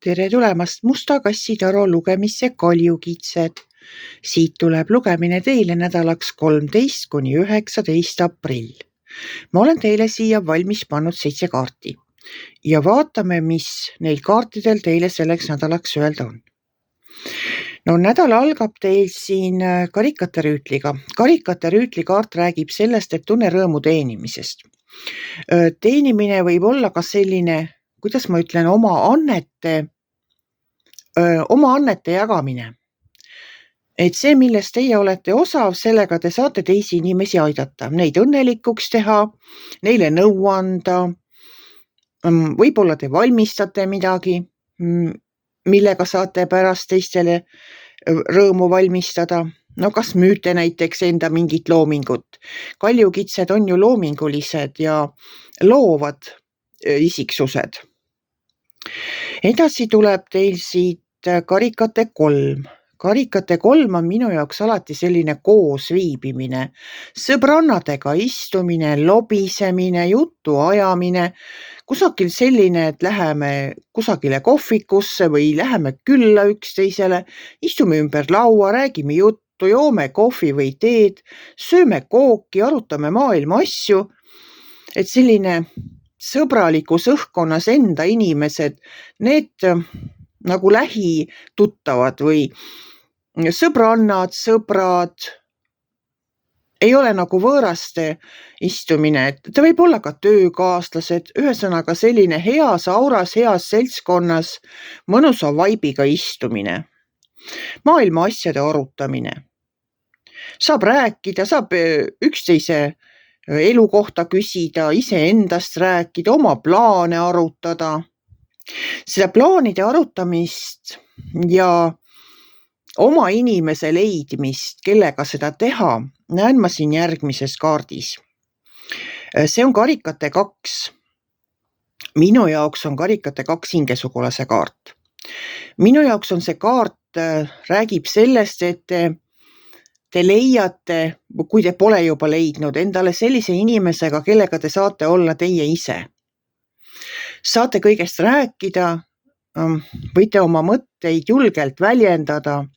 Tere tulemast Musta kassitaro lugemisse Kaljukitsed. Siit tuleb lugemine teile nädalaks 13 kuni 19 aprill. Ma olen teile siia valmis pannud 7 kaarti ja vaatame, mis neil kaartidel teile selleks nädalaks öelda on. No nädal algab teil siin karikate rüütliga. Karikate rüütli kaart räägib sellest, et tunne rõõmu teenimisest. Teenimine võib olla ka selline, kuidas ma ütlen, oma annete jagamine. Et see, millest teie olete osav, sellega te saate teisi inimesi aidata, neid õnnelikuks teha, neile nõu anda, võib-olla te valmistate midagi, millega saate pärast teistele rõõmu valmistada. No kas müüte näiteks enda mingit loomingut? Kaljukitsed on ju loomingulised ja loovad isiksused. Edasi tuleb teil siit karikate 3. Karikate 3 on minu jaoks alati selline koos viibimine, sõbrannadega istumine, lobisemine, jutu ajamine, kusagil selline, et läheme kusagile kohvikusse või läheme külla üksteisele, istume ümber laua, räägime juttu, joome kohvi või teed, sööme kooki, arutame maailma asju, et selline sõbralikus õhkkonnas enda inimesed, need nagu lähituttavad või sõbrannad, sõbrad, ei ole nagu võõraste istumine, et ta võib olla ka töökaaslased, ühesõnaga selline heas auras, heas seltskonnas, mõnusa vaibiga istumine, maailma asjade arutamine. Saab rääkida, saab üksteise elu kohta küsida, iseendast rääkida, oma plaane arutada. Seda plaanide arutamist ja oma inimese leidmist, kellega seda teha, näen ma siin järgmises kaardis. See on karikate 2. Minu jaoks on karikate 2 hingesugulase kaart. Minu jaoks on see kaart, räägib sellest, et te leiate, kui te pole juba leidnud, endale sellise inimesega, kellega te saate olla teie ise. Saate kõigest rääkida, võite oma mõtteid julgelt väljendada.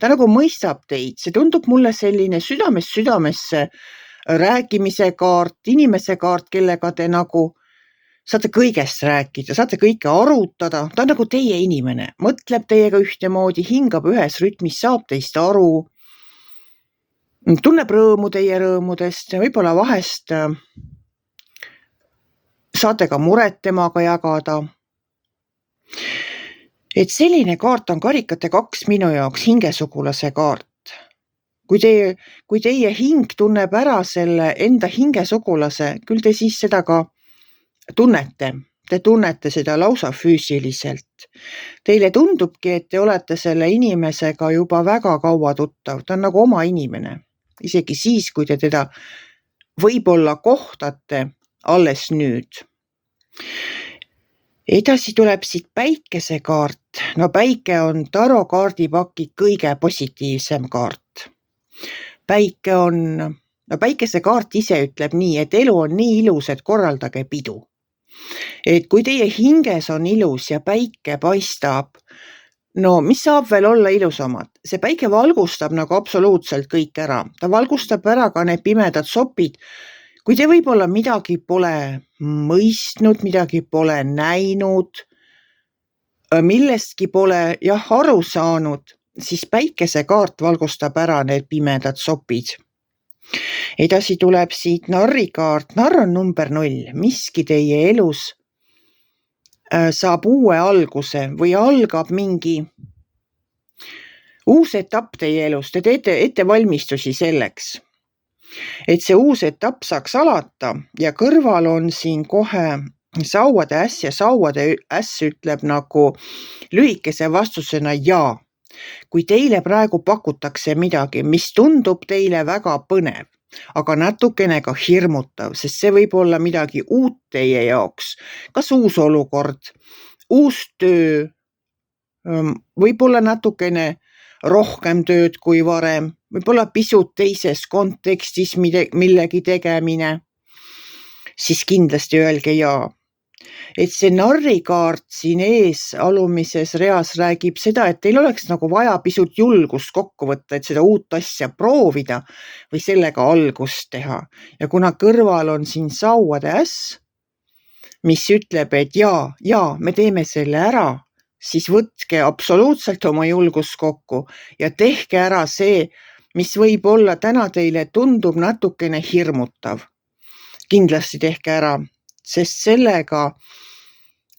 Ta nagu mõistab teid, see tundub mulle selline südamest südamesse rääkimise kaart, inimese kaart, kellega te nagu saate kõigest rääkida, saate kõike arutada. Ta on nagu teie inimene, mõtleb teiega ühtemoodi, hingab ühes rütmis, saab teist aru, tunneb rõõmu teie rõõmudest, võib-olla vahest saate ka muret temaga jagada. Et selline kaart on karikate 2 minu jaoks hingesugulase kaart. Kui teie hing tunneb ära selle enda hingesugulase, küll te siis seda ka tunnete. Te tunnete seda lausa füüsiliselt. Teile tundubki, et te olete selle inimesega juba väga kaua tuttav. Ta on nagu oma inimene. Isegi siis, kui te teda võib-olla kohtate alles nüüd. Edasi tuleb siit päikesekaart. No päike on taro kaardipaki kõige positiivsem kaart. Päikesekaart ise ütleb nii, et elu on nii ilus, et korraldage pidu. Et kui teie hinges on ilus ja päike paistab, no mis saab veel olla ilusamad? See päike valgustab nagu absoluutselt kõik ära. Ta valgustab ära ka need pimedad sopid. Kui te võib-olla midagi pole mõistnud, midagi pole näinud, millestki pole aru saanud, siis päikesekaart valgustab ära need pimedad sopid. Edasi tuleb siit narrikaart. Narr on number 0. Miski teie elus saab uue alguse või algab mingi uus etapp teie elus. Te teete ettevalmistusi selleks, et see uus etapp saaks alata ja kõrval on siin kohe sauade äss ja sauade äss ütleb nagu lühikese vastusena ja. Kui teile praegu pakutakse midagi, mis tundub teile väga põnev, aga natukene ka hirmutav, sest see võib olla midagi uut teie jaoks, kas uus olukord, uus töö, võib-olla natukene rohkem tööd kui varem, võib-olla pisut teises kontekstis millegi tegemine, siis kindlasti öelge jaa. et see narrikaart siin ees alumises reas räägib seda, et teil oleks nagu vaja pisut julgust kokku võtta, et seda uut asja proovida või sellega algust teha. Ja kuna kõrval on siin sauade äss, mis ütleb, et jaa, me teeme selle ära, siis võtke absoluutselt oma julgus kokku ja tehke ära see, mis võib-olla täna teile tundub natukene hirmutav. Kindlasti tehke ära, sest sellega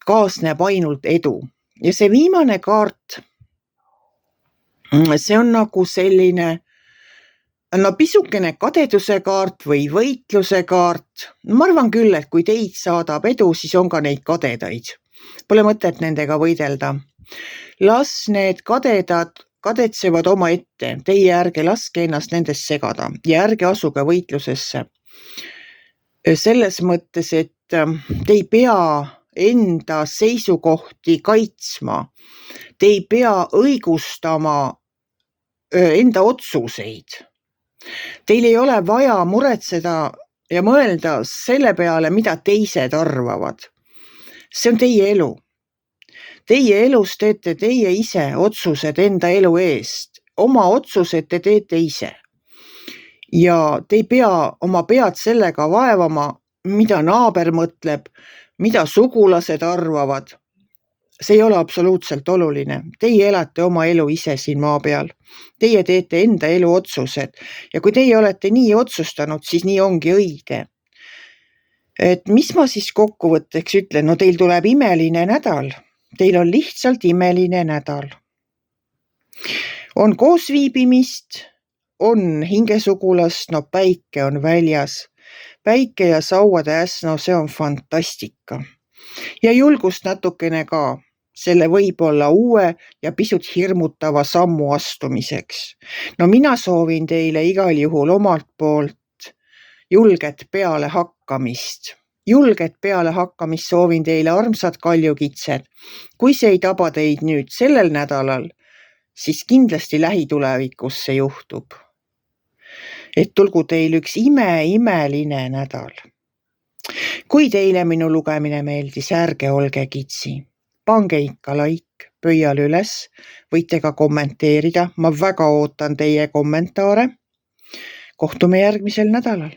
kaasneb ainult edu. Ja see viimane kaart, see on nagu selline pisukene kadeduse kaart või võitluse kaart. Ma arvan küll, et kui teid saadab edu, siis on ka neid kadedaid. Pole mõtet nendega võidelda. Las need kadedad kadetsevad oma ette. Teie ärge laske ennast nendest segada ja ärge asuge võitlusesse. Selles mõttes, et te ei pea enda seisukohti kaitsma. Te ei pea õigustama enda otsuseid. Teil ei ole vaja muretseda ja mõelda selle peale, mida teised arvavad. See on teie elu. Teie elus teete teie ise otsused enda elu eest. Oma otsused te teete ise. Ja te ei pea oma pead sellega vaevama, mida naaber mõtleb, mida sugulased arvavad. See ei ole absoluutselt oluline. Teie elate oma elu ise siin maa peal. Teie teete enda elu otsused. Ja kui teie olete nii otsustanud, siis nii ongi õige. Et mis ma siis kokkuvõtteks ütlen? No teil tuleb imeline nädal. Teil on lihtsalt imeline nädal. On koosviibimist, on hingesugulast, no päike on väljas. Päike ja sauade äss, no see on fantastika. Ja julgust natukene ka selle võib-olla uue ja pisut hirmutava sammu astumiseks. No mina soovin teile igal juhul omalt poolt julget pealehakkamist. Julget pealehakkamist soovin teile, armsad kaljukitsed. Kui see ei taba teid nüüd sellel nädalal, siis kindlasti lähitulevikus see juhtub. Et tulgu teil üks imeline nädal. Kui teile minu lugemine meeldis, ärge olge kitsi. Pange ikka like, pöial üles, võite ka kommenteerida. Ma väga ootan teie kommentaare. Kohtume järgmisel nädalal.